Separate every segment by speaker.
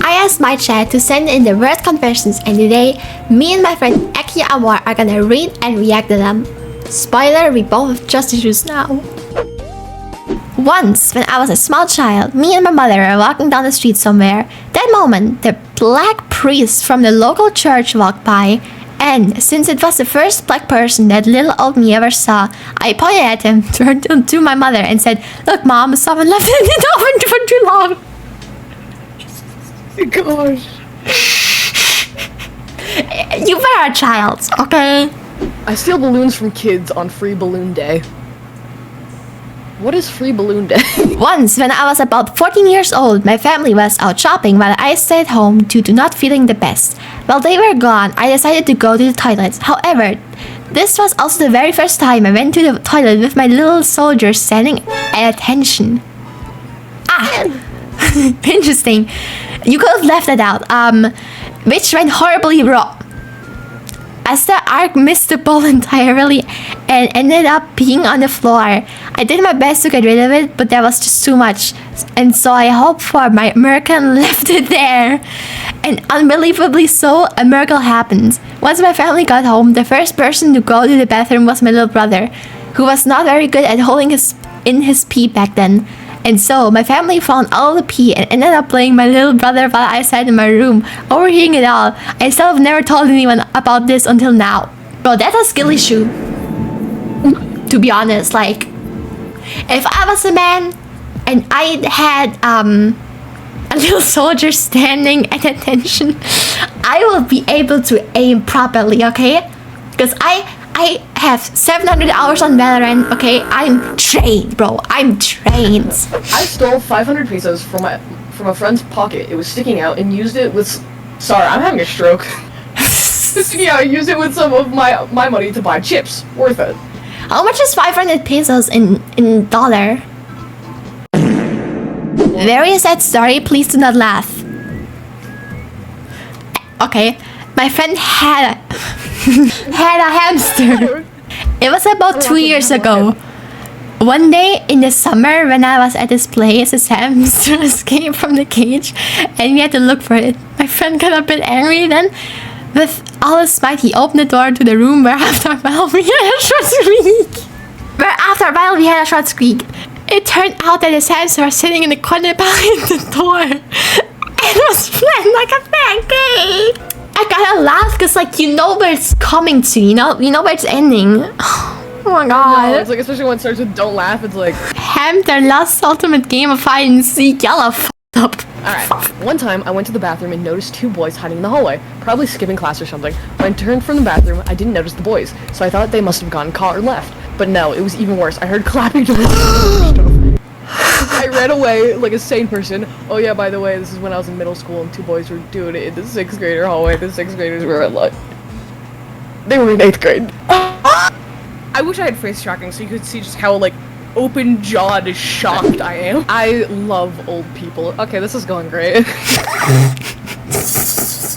Speaker 1: I asked my chat to send in the worst confessions, and today, me and my friend Eccis are gonna read and react to them. Spoiler, we both have trust issues now. Once, when I was a small child, me and my mother were walking down the street somewhere. That moment, the black priest from the local church walked by, and since it was the first black person that little old me ever saw, I pointed at him, turned to my mother, and said, "Look, Mom, someone left it in the oven for too long."
Speaker 2: Gosh.
Speaker 1: You were a child, okay?
Speaker 2: I steal balloons from kids on Free Balloon Day. What is Free Balloon Day?
Speaker 1: Once, when I was about 14 years old, my family was out shopping while I stayed home due to not feeling the best. While they were gone, I decided to go to the toilet. However, this was also the very first time I went to the toilet with my little soldier standing at attention. Interesting. You could have left that out, which went horribly wrong. As the arc missed the ball entirely and ended up being on the floor. I did my best to get rid of it, but that was just too much. And so I hoped for my miracle and left it there. And unbelievably so, a miracle happened. Once my family got home, the first person to go to the bathroom was my little brother, who was not very good at holding his pee back then. And so, my family found all the pee and ended up playing my little brother while I sat in my room, overhearing it all. I still have never told anyone about this until now. Bro, that's a skill issue. To be honest, like, if I was a man and I had a little soldier standing at attention, I will be able to aim properly, okay? Because I have 700 hours on Valorant, okay? I'm trained, bro. I'm trained.
Speaker 2: I stole 500 pesos from a friend's pocket. It was sticking out and used it with... Sorry, I'm having a stroke. Yeah, I used it with some of my money to buy chips. Worth it.
Speaker 1: How much is 500 pesos in dollar? Very sad story, please do not laugh. Okay, my friend had a hamster. It was about 2 years ago. One day in the summer when I was at this place, his hamster escaped from the cage and we had to look for it. My friend got a bit angry then. With all his might, he opened the door to the room where after a while we had a short squeak. It turned out that his hamster was sitting in the corner behind the door. It was flat like a pancake. I gotta laugh because, like, you know where it's coming to, you know where it's ending. Oh my god.
Speaker 2: No, it's like, especially when it starts with "don't laugh," it's like...
Speaker 1: Hamster lost ultimate game of hide and seek. Y'all are f***ed up.
Speaker 2: Alright, one time I went to the bathroom and noticed two boys hiding in the hallway, probably skipping class or something. When I turned from the bathroom, I didn't notice the boys, so I thought they must have gone caught or left. But no, it was even worse. I heard clapping doors. I ran away like a sane person. Oh yeah, by the way, this is when I was in middle school and two boys were doing it in the 6th grader hallway. The 6th graders were they were in 8th grade. I wish I had face tracking so you could see just how, like, open-jawed shocked I am. I love old people. Okay, this is going great.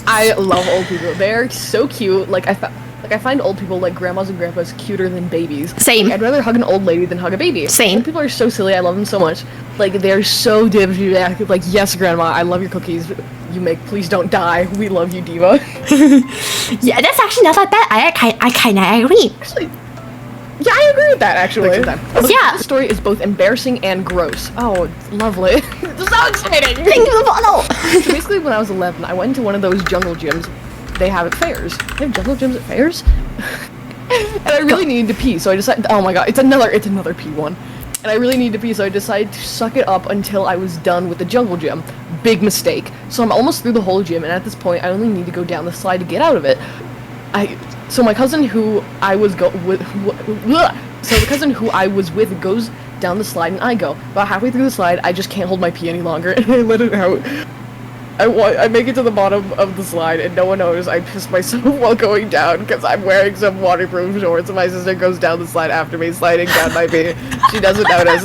Speaker 2: I love old people. They're so cute. Like, I find old people, like grandmas and grandpas, cuter than babies.
Speaker 1: Same.
Speaker 2: Like, I'd rather hug an old lady than hug a baby.
Speaker 1: Same.
Speaker 2: Old people are so silly. I love them so much. Like, they're so dipshit. Like, yes, grandma, I love your cookies. You make. Please don't die. We love you, diva.
Speaker 1: Yeah, that's actually not that bad. I kind of agree.
Speaker 2: Actually, yeah, I agree with that, actually.
Speaker 1: Yeah.
Speaker 2: The story is both embarrassing and gross. Oh, it's lovely. It's so exciting.
Speaker 1: Thank you, Bono.
Speaker 2: So basically, when I was 11, I went into one of those jungle gyms they have at fairs. They have jungle gyms at fairs? And I really needed to pee, so I decided... Oh my god, it's another pee one. And I really needed to pee, so I decided to suck it up until I was done with the jungle gym. Big mistake. So I'm almost through the whole gym, and at this point, I only need to go down the slide to get out of it. So my cousin who I was with goes down the slide, and I go. About halfway through the slide, I just can't hold my pee any longer, and I let it out. I make it to the bottom of the slide, and no one knows I pissed myself while going down, because I'm wearing some waterproof shorts, and my sister goes down the slide after me, sliding down my pee. She doesn't notice.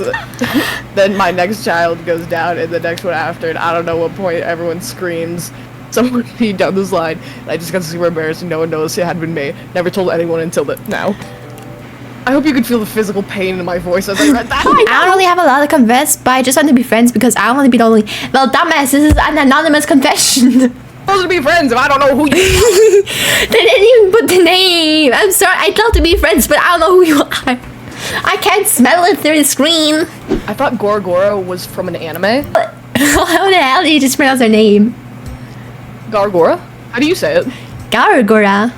Speaker 2: Then my next child goes down, and the next one after, and I don't know what point everyone screams. Someone peed down the slide, and I just got super embarrassed, and no one knows it had been me. Never told anyone until now. I hope you could feel the physical pain in my voice as I read that.
Speaker 1: I don't really have a lot to confess, but I just want to be friends because I don't want to be lonely. Well, dumbass, this is an anonymous confession.
Speaker 2: Supposed to be friends if I don't know who you are.
Speaker 1: They didn't even put the name. I'm sorry, I'd love to be friends, but I don't know who you are. I can't smell it through the screen.
Speaker 2: I thought Gora Gora was from an anime.
Speaker 1: How the hell did you just pronounce her name?
Speaker 2: Gargora? How do you say it?
Speaker 1: Gargora.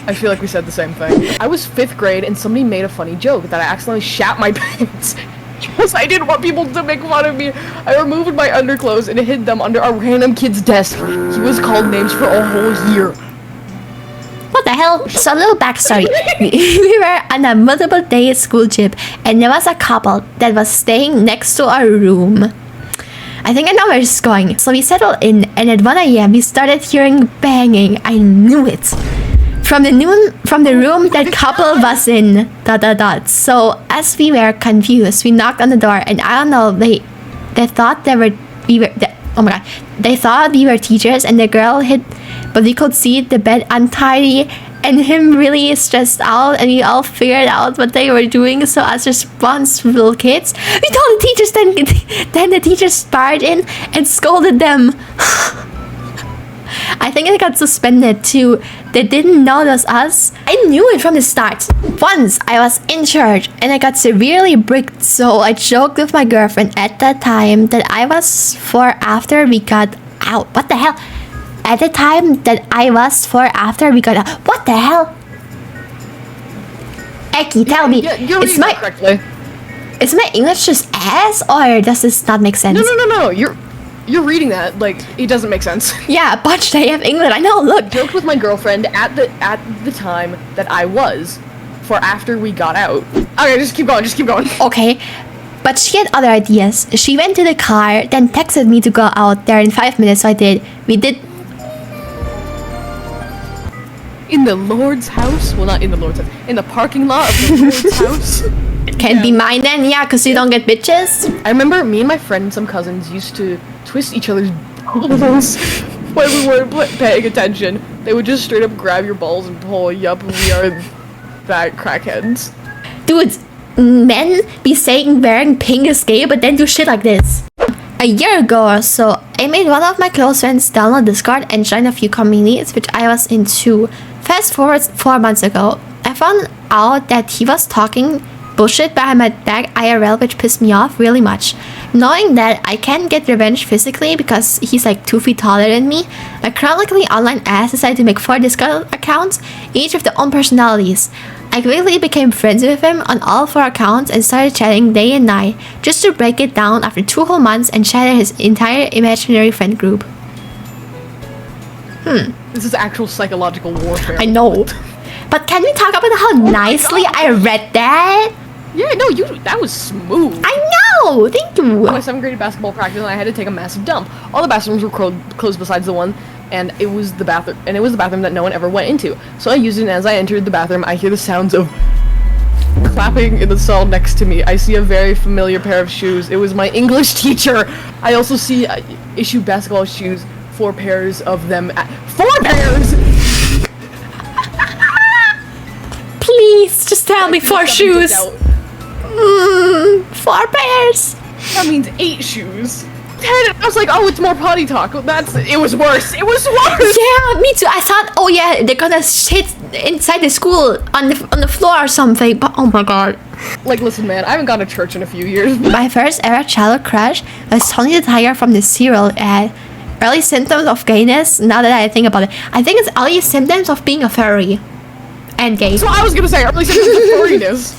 Speaker 2: I feel like we said the same thing. I was 5th grade and somebody made a funny joke that I accidentally shat my pants. Because I didn't want people to make fun of me. I removed my underclothes and hid them under a random kid's desk. He was called names for a whole year.
Speaker 1: What the hell? So a little backstory. We were on a multiple day school trip and there was a couple that was staying next to our room. I think I know where this is going. So we settled in and at 1 a.m. we started hearing banging. I knew it. From the room that couple was in. ... So as we were confused, we knocked on the door and I don't know, they thought oh my god. They thought we were teachers and the girl hid, but we could see the bed untidy and him really stressed out and we all figured out what they were doing. So as responsible kids, we told the teachers, then the teachers barged in and scolded them. I think I got suspended too. They didn't notice us. I knew it from the start. Once I was in church and I got severely bricked, so I joked with my girlfriend at that time that I was 4 after we got out. What the hell? At the time that I was 4 after we got out. What the hell? Eki, tell me.
Speaker 2: You're reading that correctly.
Speaker 1: Is my English just ass or does this not make sense?
Speaker 2: No. You're reading that like it doesn't make sense.
Speaker 1: Yeah, Butch Day of England. I know. Look,
Speaker 2: Joked with my girlfriend at the time that I was for after we got out. Okay, just keep going.
Speaker 1: okay, but she had other ideas. She went to the car, then texted me to go out there in 5 minutes. So I did. We did.
Speaker 2: In the Lord's house? Well, not in the Lord's house. In the parking lot of the Lord's house.
Speaker 1: It can't be mine then, yeah, because you don't get bitches.
Speaker 2: I remember me and my friend and some cousins used to twist each other's balls when we weren't paying attention. They would just straight up grab your balls and pull you up, and we are that crackheads.
Speaker 1: Dude, men be saying wearing pink is gay, but then do shit like this. A year ago or so, I made one of my close friends download Discord and join a few communities which I was into. Fast forward 4 months ago, I found out that he was talking bullshit behind my back IRL, which pissed me off really much. Knowing that I can't get revenge physically because he's like 2 feet taller than me, a chronically online ass decided to make 4 Discord accounts, each with their own personalities. I quickly became friends with him on all 4 accounts and started chatting day and night, just to break it down after 2 whole months and shatter his entire imaginary friend group.
Speaker 2: This is actual psychological warfare.
Speaker 1: I know. But can we talk about how nicely I read that?
Speaker 2: Yeah, no, that was smooth.
Speaker 1: I know! Thank you!
Speaker 2: My 7th grade basketball practice and I had to take a massive dump. All the bathrooms were closed besides the one, and it was the bathroom that no one ever went into. So I used it, and as I entered the bathroom, I hear the sounds of clapping in the stall next to me. I see a very familiar pair of shoes. It was my English teacher. I also see issue basketball shoes, 4 pairs of them. 4 pairs!
Speaker 1: Please, just tell me 4 shoes. 4 pairs.
Speaker 2: That means 8 shoes. 10. I was like, oh, it's more potty talk. It was worse. It was worse.
Speaker 1: Yeah, me too. I thought, oh yeah, they're gonna shit inside the school on the floor or something. But oh my god.
Speaker 2: Like, listen, man, I haven't gone to church in a few years.
Speaker 1: My first ever childhood crush was Tony the Tiger from the serial ad. Early symptoms of gayness. Now that I think about it, I think it's early symptoms of being a furry and gay.
Speaker 2: So I was gonna say early symptoms of furriness.